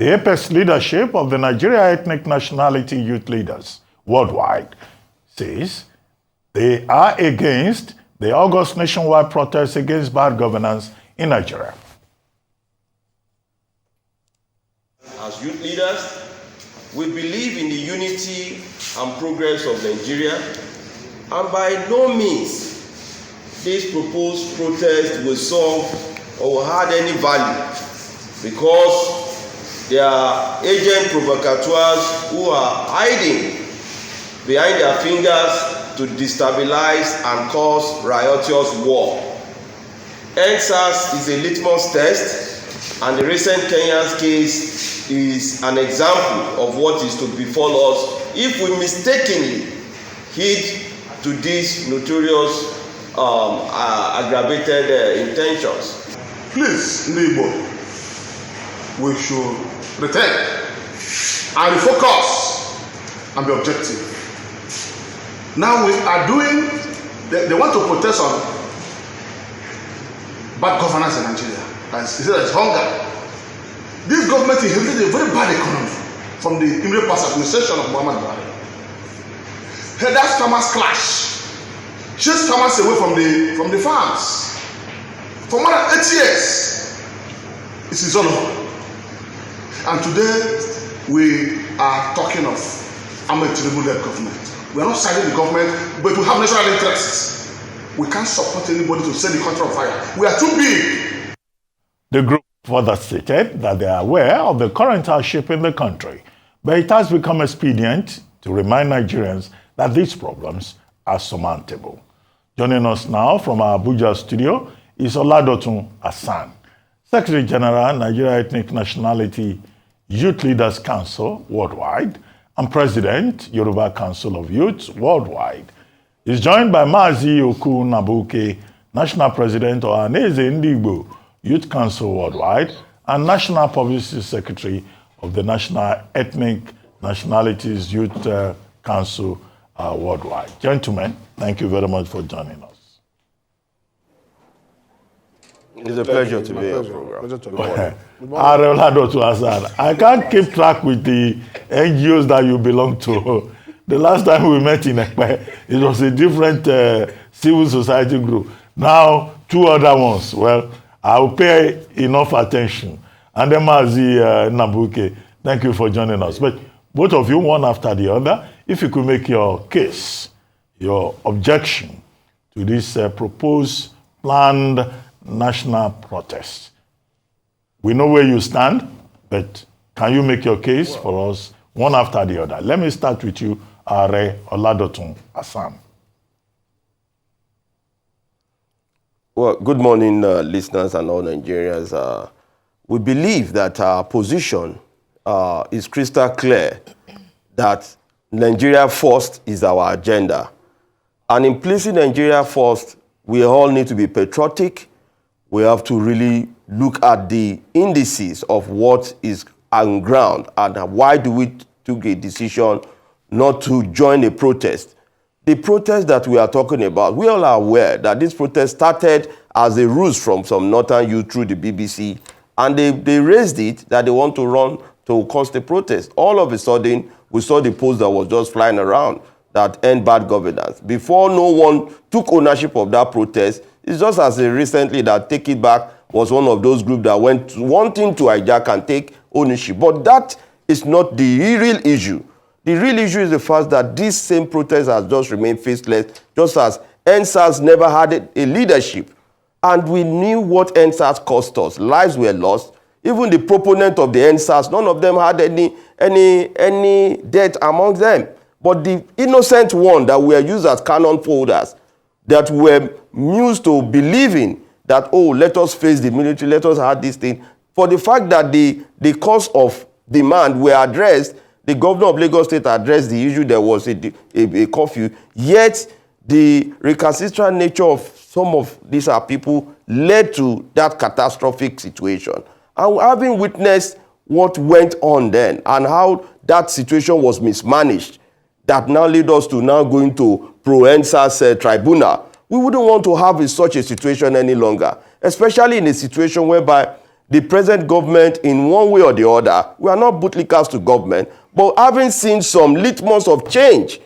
The apex leadership of the Nigeria Ethnic Nationality Youth Leaders worldwide says they are against the August nationwide protest against bad governance in Nigeria. As youth leaders, we believe in the unity and progress of Nigeria, and by no means this proposed protest will solve or will add any value, because there are agent provocateurs who are hiding behind their fingers to destabilize and cause riotous war. Endsars is a litmus test, and the recent Kenyan case is an example of what is to befall us if we mistakenly heed to these notorious aggravated intentions. Please, neighbor, we should return and refocus and be objective. Now we are doing, they want to protest on bad governance in Nigeria. As he said, there's hunger. This government inherited a very bad economy from the immediate past administration of Muhammad Buhari. That's farmers clash. Chase farmers away from the farms. For more than 8 years, it is all over. And today, we are talking of Ahmed Tinubu-led government. We are not siding the government, but we have national interests. We can't support anybody to set the country on fire. We are too big. The group further stated that they are aware of the current hardship in the country, but it has become expedient to remind Nigerians that these problems are surmountable. Joining us now from our Abuja studio is Oladotun Hassan, Secretary General, Nigeria Ethnic Nationality Youth Leaders Council Worldwide and President, Yoruba Council of Youth Worldwide. He's joined by Mazi Oku Nnabuike, National President of Nnabuike Youth Council Worldwide and National Publicity Secretary of the National Ethnic Nationalities Youth Council Worldwide. Gentlemen, thank you very much for joining us. It's a pleasure to be on your program. Hassan, I can't keep track with the NGOs that you belong to. The last time we met in Ekpe, it was a different civil society group. Now, 2 other ones. Well, I'll pay enough attention. And then Mazi Nnabuike, thank you for joining us. But both of you, one after the other, if you could make your case, your objection to this proposed planned national protest. We know where you stand, but can you make your case for us one after the other? Let me start with you, Are Oladotun Hassan. Well, good morning, listeners and all Nigerians. We believe that our position is crystal clear, that Nigeria first is our agenda. And in placing Nigeria first, we all need to be patriotic. We have to really look at the indices of what is on ground and why do we take a decision not to join a protest. The protest that we are talking about, we all are aware that this protest started as a ruse from some northern youth through the BBC, and they raised it that they want to run to cause the protest. All of a sudden, we saw the post that was just flying around that end bad governance. Before no one took ownership of that protest, it's just as recently that Take It Back was one of those groups that went wanting to hijack and take ownership. But that is not the real issue. The real issue is the fact that this same protest has just remained faceless, just as Endsars never had a leadership. And we knew what Endsars cost us. Lives were lost. Even the proponent of the Endsars, none of them had any debt among them. But the innocent one that were used as cannon folders, that were used to believing that, oh, let us face the military, let us have this thing. For the fact that the cause of demand were addressed, the governor of Lagos State addressed the issue, there was a curfew, yet the recalcitrant nature of some of these people led to that catastrophic situation. And having witnessed what went on then and how that situation was mismanaged, that now led us to now going to pro-Endsars tribunal. We wouldn't want to have such a situation any longer, especially in a situation whereby the present government in one way or the other. We are not bootlickers to government, but having seen some litmus of change,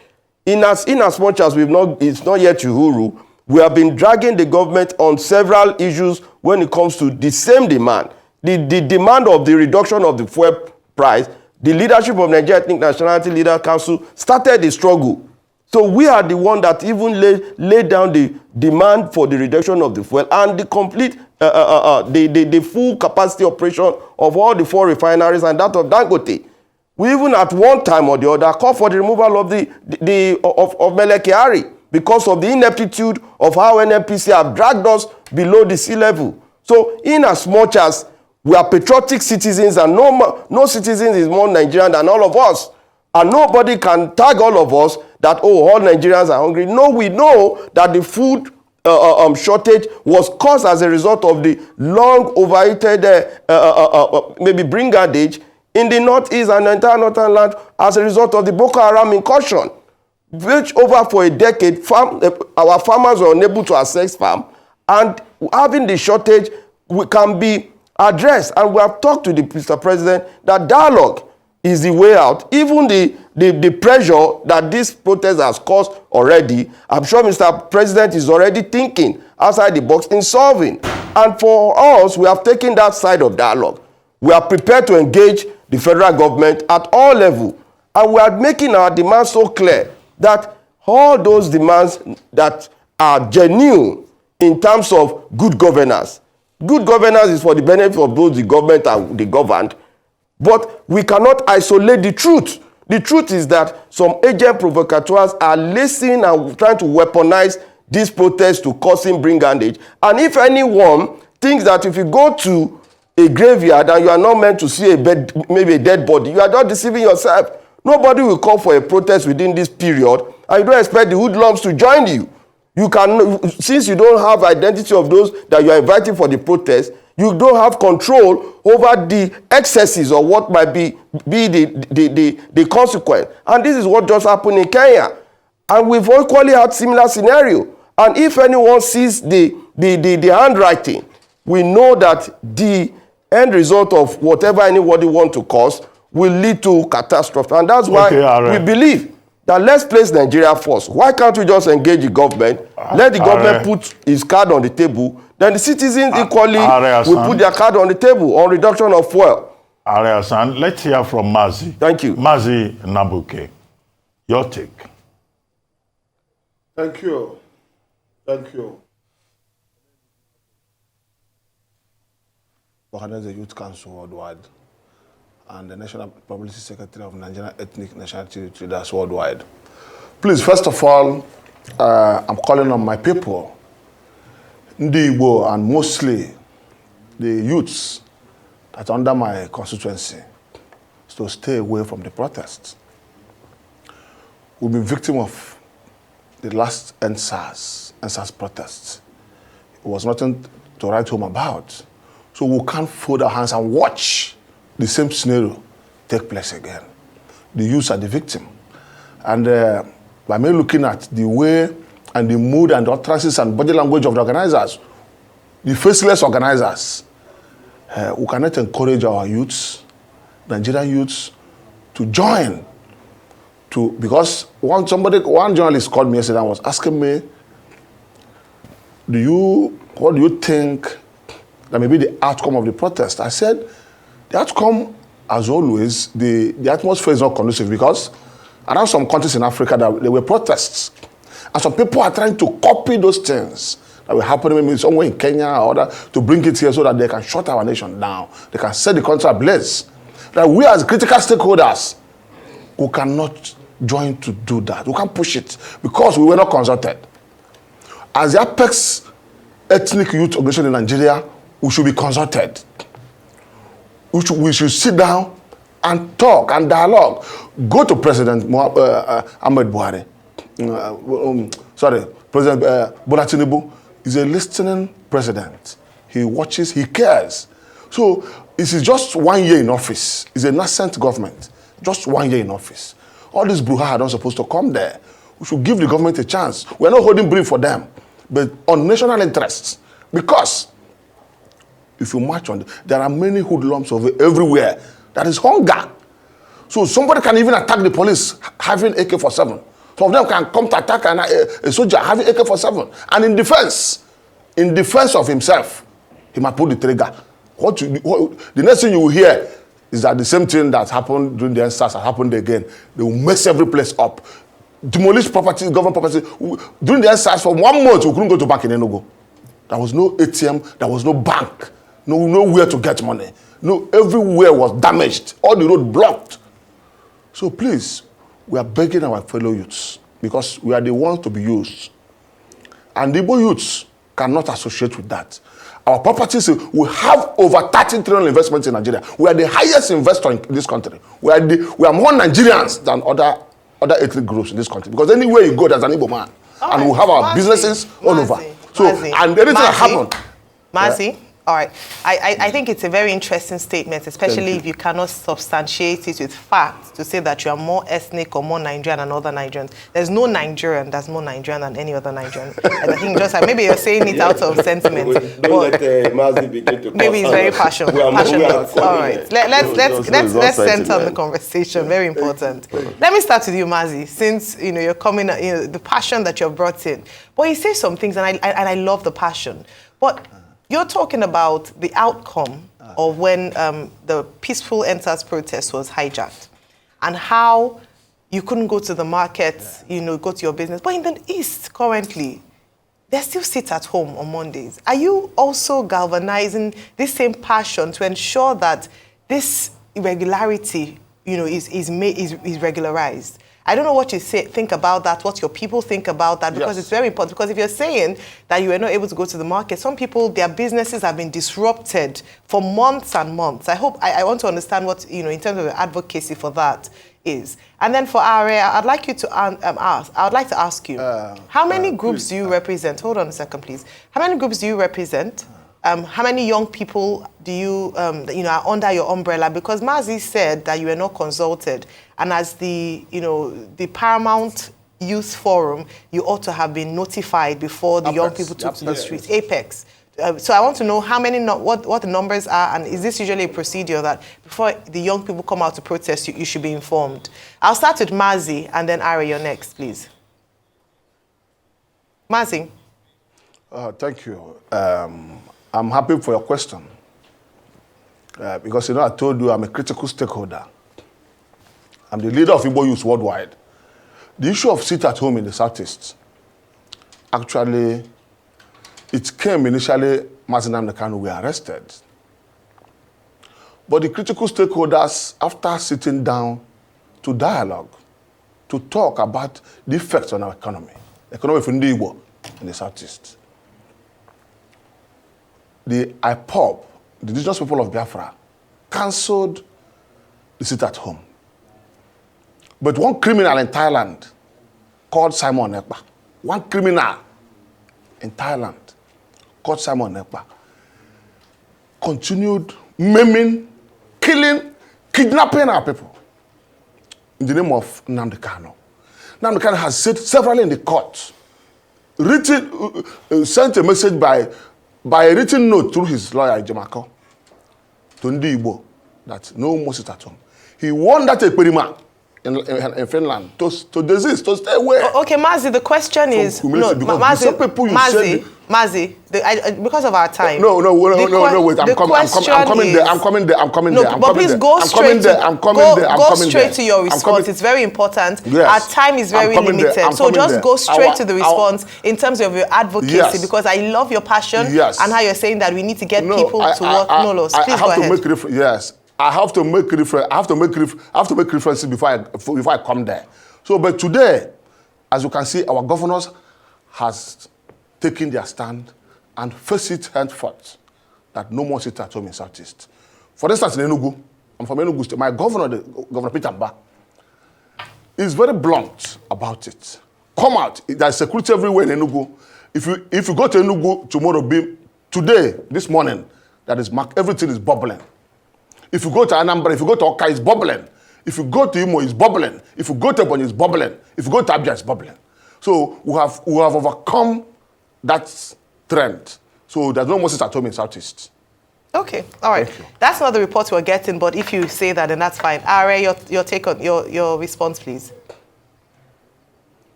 in as much as it's not yet Uhuru, we have been dragging the government on several issues when it comes to the same demand. The demand of the reduction of the fuel price, the leadership of Nigeria Ethnic Nationality Leaders Council started the struggle. So we are the one that even laid down the demand for the reduction of the fuel and the complete, the full capacity operation of all the 4 refineries and that of Dangote. We even at one time or the other called for the removal of of Melekiari because of the ineptitude of how NNPC have dragged us below the sea level. So in as much as we are patriotic citizens and no citizen is more Nigerian than all of us, and nobody can tag all of us that, oh, all Nigerians are hungry. No, we know that the food shortage was caused as a result of the long overheated maybe brigandage in the northeast and the entire northern land as a result of the Boko Haram incursion, which over for a decade, our farmers were unable to access farm, and having the shortage can be addressed. And we have talked to the Mr. President that dialogue is the way out. Even the pressure that this protest has caused already, I'm sure Mr. President is already thinking outside the box in solving. And for us, we have taken that side of dialogue. We are prepared to engage the federal government at all levels. And we are making our demands so clear that all those demands that are genuine in terms of good governance. Good governance is for the benefit of both the government and the governed. But we cannot isolate the truth. The truth is that some agent provocateurs are listening and trying to weaponize this protest to causing brigandage. And if anyone thinks that if you go to a graveyard and you are not meant to see maybe a dead body, you are not deceiving yourself. Nobody will call for a protest within this period, and you don't expect the hoodlums to join you. You can, since you don't have identity of those that you are inviting for the protest, you don't have control over the excesses of what might be the consequence. And this is what just happened in Kenya. And we've equally had similar scenario. And if anyone sees the handwriting, we know that the end result of whatever anybody wants to cause will lead to catastrophe. And that's why we believe that let's place Nigeria first. Why can't we just engage the government, let the government put his card on the table, then the citizens equally will put their card on the table on reduction of fuel. Hassan, let's hear from Mazi. Thank you. Mazi Nnabuike, your take. Thank you. Thank you. The Youth Council Worldwide and the National Publicity Secretary of Nigerian Ethnic Nationality Leaders Worldwide. Please, first of all, I'm calling on my people, Ndi Igbo, and mostly the youths that are under my constituency, to stay away from the protests. We've been victim of the last Endsars protests. It was nothing to write home about. So we can't fold our hands and watch the same scenario take place again. The youths are the victim. And by me looking at the way and the mood and the utterances and body language of the organizers, the faceless organizers, we cannot encourage our youths, Nigerian youths, to join. Because one journalist called me yesterday and was asking me, what do you think that may be the outcome of the protest? I said, the outcome, as always, the atmosphere is not conducive because around some countries in Africa there were protests. And some people are trying to copy those things that were happening maybe somewhere in Kenya or other to bring it here so that they can shut our nation down. They can set the country ablaze. That we as critical stakeholders, we cannot join to do that. We can't push it because we were not consulted. As the apex ethnic youth organization in Nigeria, we should be consulted. We should sit down and talk and dialogue. Go to President Ahmed Buhari. President Bola Tinubu is a listening president. He watches, he cares. So this is just 1 year in office. It's a nascent government. Just 1 year in office. All these brouhaha are not supposed to come there. We should give the government a chance. We're not holding brief for them, but on national interests. Because if you march on, there are many hoodlums everywhere. That is hunger. So somebody can even attack the police having AK-47. Some of them can come to attack a soldier having AK-47. And in defense of himself, he might pull the trigger. The next thing you will hear is that the same thing that happened during the Endsars has happened again. They will mess every place up. Demolish property, government property. During the Endsars, for 1 month, we couldn't go to bank in Enugu. There was no ATM, there was no bank, nowhere to get money. No, everywhere was damaged. All the road blocked. So please, we are begging our fellow youths because we are the ones to be used. And the Igbo youths cannot associate with that. Our properties, we have over 13 trillion investments in Nigeria. We are the highest investor in this country. We are more Nigerians than other ethnic groups in this country. Because anywhere you go, there's an Igbo man. And we have our businesses all over. So, and anything that happened. Mazi, all right. I think it's a very interesting statement, especially if you cannot substantiate it with facts to say that you are more ethnic or more Nigerian than other Nigerians. There's no Nigerian that's more Nigerian than any other Nigerian. And I think just like, maybe you're saying it out of sentiment. Don't let Mazi begin to maybe it's very passionate. All right. Let's center the conversation. Very important. Let me start with you, Mazi, since you're coming, the passion that you've brought in. But you say some things, and I love the passion. But you're talking about the outcome of when the peaceful Endsars protest was hijacked and how you couldn't go to the market, go to your business. But in the East currently, they still sit at home on Mondays. Are you also galvanizing this same passion to ensure that this irregularity, is regularized? I don't know what you think about that, what your people think about that, because it's very important. Because if you're saying that you were not able to go to the market, some people, their businesses have been disrupted for months and months. I want to understand what, in terms of your advocacy for that is. And then for Are, I'd like you to I would like to ask you, how many groups do you represent? Hold on a second, please. How many groups do you represent? How many young people do you, are under your umbrella? Because Mazi said that you were not consulted, and as the Paramount Youth Forum, you ought to have been notified before the young people took to the streets. Apex. So I want to know how many, what the numbers are, and is this usually a procedure that before the young people come out to protest, you should be informed? I'll start with Mazi, and then Ari, you're next, please. Mazi. Thank you. I'm happy for your question because, I told you I'm a critical stakeholder. I'm the leader of Igbo youth worldwide. The issue of sit at home in the Southeast, actually, it came initially, Mazi Nnamdi Kanu were arrested. But the critical stakeholders, after sitting down to dialogue, to talk about the effects on our economy of Igbo in the Southeast, the IPOB, the indigenous people of Biafra, cancelled the sit at home. But one criminal in Thailand called Simon Ekpa, one criminal in Thailand called Simon Ekpa, continued maiming, killing, kidnapping our people in the name of Nnamdi Kanu. Nnamdi Kanu has said severally in the court, sent a message by a written note through his lawyer, Jamako, to Ndi Igbo, that no more sit at home. He warned that Ekperima in Finland to desist, to stay away. Okay, Mazi, the question is, Mazi, because of our time. No, wait, I'm coming there. But please go straight to your response. It's very important. Yes, our time is very limited. So just go straight to the response in terms of your advocacy, because I love your passion and how you're saying that we need to get people to work. Please go ahead. I have to make references before I come there. So, but today, as you can see, our governors has taken their stand and face it henceforth that no more sit at home in Southeast. For instance, in Enugu, I'm from Enugu State. My governor, Governor Peter Mba, is very blunt about it. Come out. There's security everywhere in Enugu. If you go to Enugu tomorrow, today, this morning, everything is bubbling. If you go to Anambra, if you go to Oka, it's bubbling. If you go to Imo, it's bubbling. If you go to Ebonyi, it's bubbling. If you go to Abia, it's bubbling. So we have overcome that trend. So there's no more sit at home in Southeast. Okay, all right. That's not the report we're getting, but if you say that, then that's fine. Are, your take on your response, please.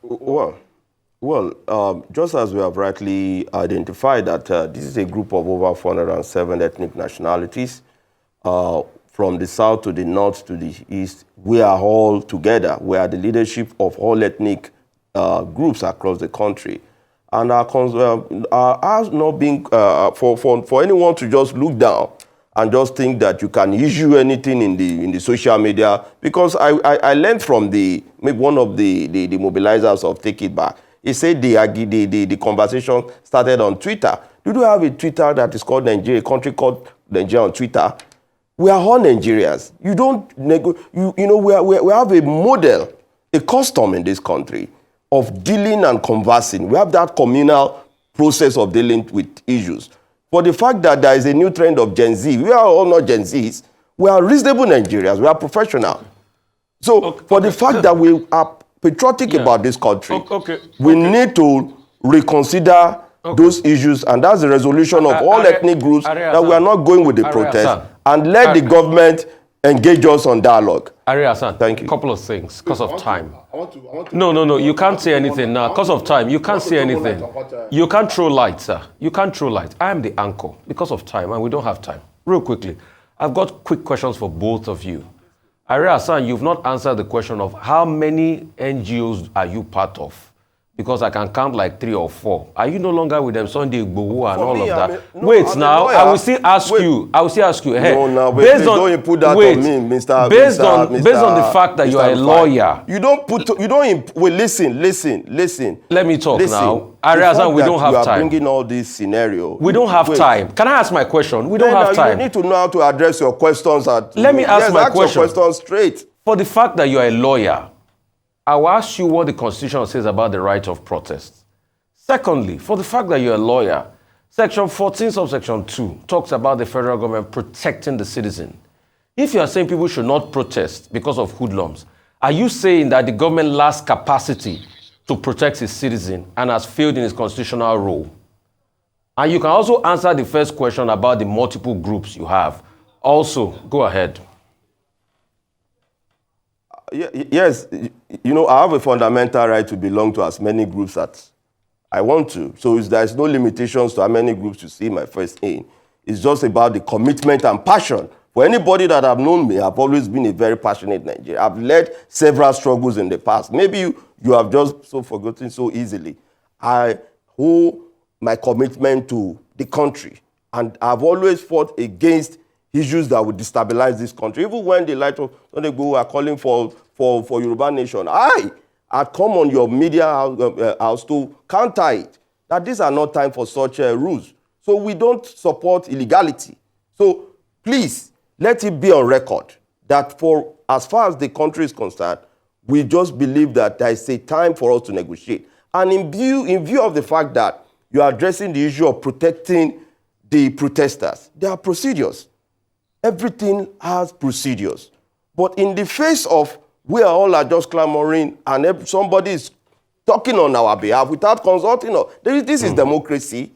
Well, just as we have rightly identified that this is a group of over 407 ethnic nationalities, from the south to the north to the east, we are all together. We are the leadership of all ethnic groups across the country. And ours not being, for anyone to just look down and just think that you can issue anything in the social media, because I learned from one of the mobilizers of Take It Back. He said the conversation started on Twitter. You do have a Twitter that is called Nigeria, a country called Nigeria on Twitter. We are all Nigerians. You don't, we have a model, a custom in this country of dealing and conversing. We have that communal process of dealing with issues. For the fact that there is a new trend of Gen Z, we are all not Gen Zs. We are reasonable Nigerians. We are professional. So for the fact that we are patriotic about this country, we need to reconsider those issues, and that's the resolution of all ethnic groups, that we are not going with the protest, and let the government engage us on dialogue. Hassan, thank you. A couple of things, because of time. No, you can't say anything now. Because of time, you can't say anything. You can't throw light, sir. You can't throw light. I am the anchor, because of time, and we don't have time. Real quickly, I've got quick questions for both of you. Hassan, you've not answered the question of how many NGOs are you part of? Because I can count like 3 or 4. Are you no longer with them Sunday Igboho and all of that? Wait, now I will still ask you. Hey, no, now don't put that on me, Mr. Based on the fact that you are a lawyer. You don't. Wait, listen. Let me talk now. Hassan, we don't have time. You are bringing all this scenario. We don't have time. Can I ask my question? We don't have time. You need to know how to address your questions. Let me ask my question. Ask your question straight. For the fact that you are a lawyer, I will ask you what the Constitution says about the right of protest. Secondly, for the fact that you're a lawyer, Section 14, subsection 2 talks about the federal government protecting the citizen. If you are saying people should not protest because of hoodlums, are you saying that the government lacks capacity to protect its citizen and has failed in its constitutional role? And you can also answer the first question about the multiple groups you have. Also, go ahead. Yes, I have a fundamental right to belong to as many groups as I want to. So there's no limitations to how many groups you see my first in. It's just about the commitment and passion. For anybody that have known me, I've always been a very passionate Nigerian. I've led several struggles in the past. Maybe you have just so forgotten so easily. I owe my commitment to the country, and I've always fought against issues that would destabilize this country. Even when the light of Nnabuike are calling for Yoruba nation, I had come on your media house to counter it, that these are not time for such rules. So we don't support illegality. So please, let it be on record that for as far as the country is concerned, we just believe that there is a time for us to negotiate. And in view of the fact that you are addressing the issue of protecting the protesters, there are procedures. Everything has procedures. But in the face of we all are just clamoring and somebody is talking on our behalf without consulting us, this is democracy.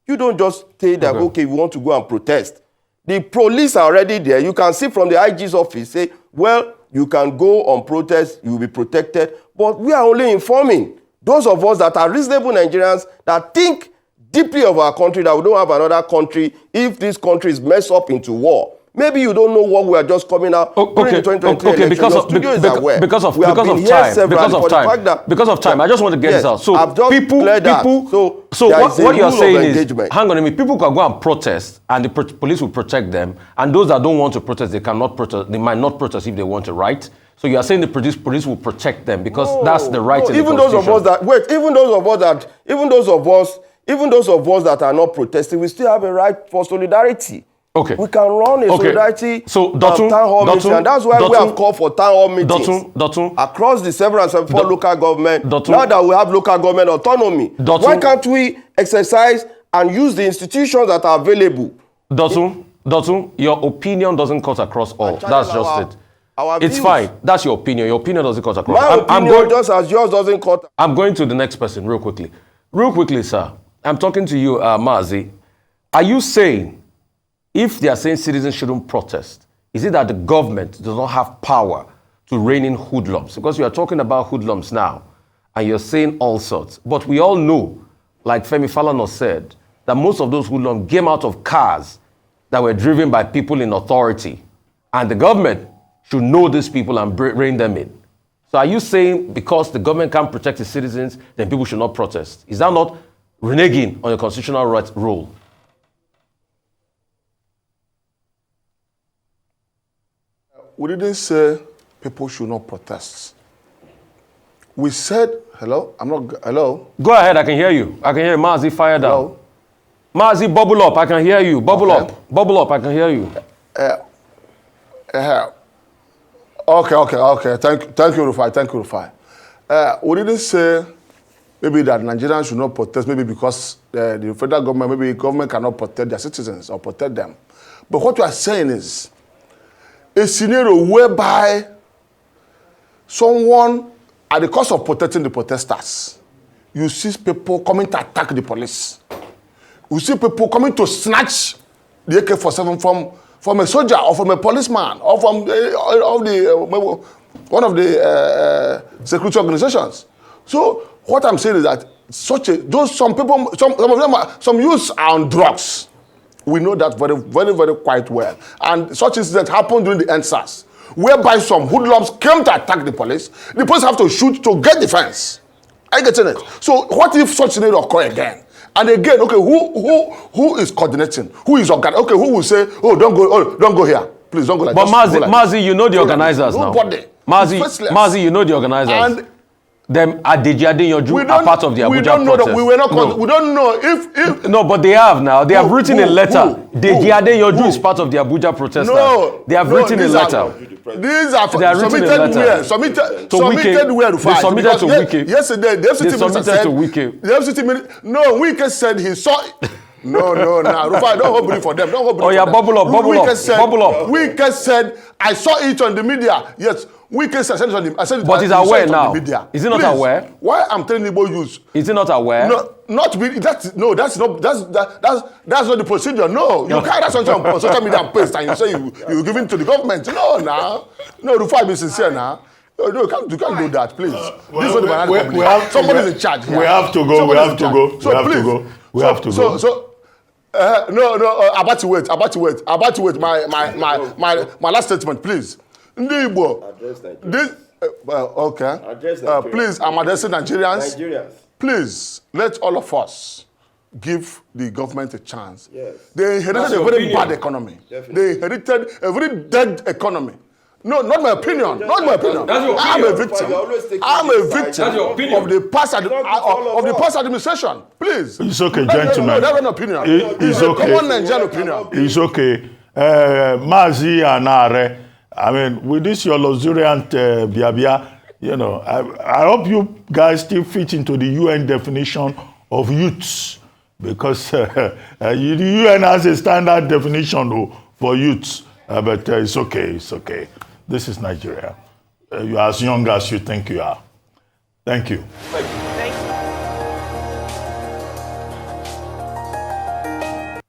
You don't just say that, okay, we want to go and protest. The police are already there. You can see from the IG's office, say, well, you can go on protest, you will be protected. But we are only informing those of us that are reasonable Nigerians that think deeply of our country, that we don't have another country if this country is messed up into war. Maybe you don't know what we are just coming out during the 2023 election. Because of time, I just want to get this out. So what you are saying is, hang on a minute, people can go and protest and the police will protect them, and those that don't want to protest, they cannot protest, they might not protest if they want to, right? So you are saying the police will protect them because that's the right in the Constitution. Even those of us that are not protesting, we still have a right for solidarity. Okay. We can run a solidarity town hall meeting, and that's why we have called for town hall meetings across the several and 74 local government. Now that we have local government autonomy, why can't we exercise and use the institutions that are available? Dotun, your opinion doesn't cut across all. That's just it. It's fine. That's your opinion. Your opinion doesn't cut across. My opinion, just as yours doesn't cut. I'm going to the next person real quickly. Real quickly, sir. I'm talking to you, Mazi. Are you saying if they are saying citizens shouldn't protest, is it that the government does not have power to rein in hoodlums? Because you are talking about hoodlums now, and you're saying all sorts. But we all know, like Femi Falana said, that most of those hoodlums came out of cars that were driven by people in authority. And the government should know these people and rein them in. So are you saying because the government can't protect its citizens, then people should not protest? Is that not reneging on your constitutional right role? We didn't say people should not protest. We said, hello? Hello? Go ahead, I can hear you. I can hear you. Mazi, fire down. Hello? Mazi, bubble up, I can hear you. Bubble Okay. up. Bubble up, I can hear you. Okay. Thank you, Rufai. We didn't say maybe that Nigerians should not protest, maybe because the federal government, maybe the government cannot protect their citizens or protect them. But what we are saying is a scenario whereby someone, at the cost of protecting the protesters, you see people coming to attack the police. You see people coming to snatch the AK-47 from a soldier or from a policeman or from one of the security organizations. So what I'm saying is that some youths are on drugs. We know that very quite well. And such incidents happened during the Endsars, whereby some hoodlums came to attack the police. The police have to shoot to get defense. Are you getting it? So what if such scenario occur again? And again, okay, who is coordinating? Who is organizing? Okay, who will say, oh, don't go here. Please don't go like but this. Mazi, you know the organizers now. Nobody. Mazi, you know the organizers. And them Adeji Adeyanju are part of the Abuja protest. We don't know if no, but they have now. They have written a letter. Deji Adeyanju is part of the Abuja protesters. No, they have written a letter. These are submitted where? Submitted where to They submitted to Wike. Yesterday, the FCT minister said, to Wike. The FCT minister, no, Wike said he saw it. No, Rufai, don't hold it for them. Don't hold it for them. Bubble up. Wike said, I saw it on the media. Yes, Wike said it on the media. But he's aware now. Is he not aware? Why I'm telling you about use? Is he not aware? No, that's not the procedure. No, you can't have something on social media and paste and you say you give it to the government. No, Rufai, be sincere now. No, you can't do that, please. This is not the banana. Somebody's in charge here. We have to go. We have to go. No, about to wait. My last statement, please. This, okay. Please, I'm addressing Nigerians. Please, let all of us give the government a chance. Yes. They inherited a very bad economy. Definitely. They inherited a very dead economy. No, not my opinion. Not my opinion. That's your I'm a opinion. victim. I'm a victim of the past administration. Please. It's okay, gentlemen. No, that's an opinion. It's okay. Common Nigerian opinion. It's okay. Mazi and Are, I mean, with this your luxuriant biabia, I hope you guys still fit into the UN definition of youths, because the UN has a standard definition for youths, but it's okay. This is Nigeria. You're as young as you think you are. Thank you. Thank you.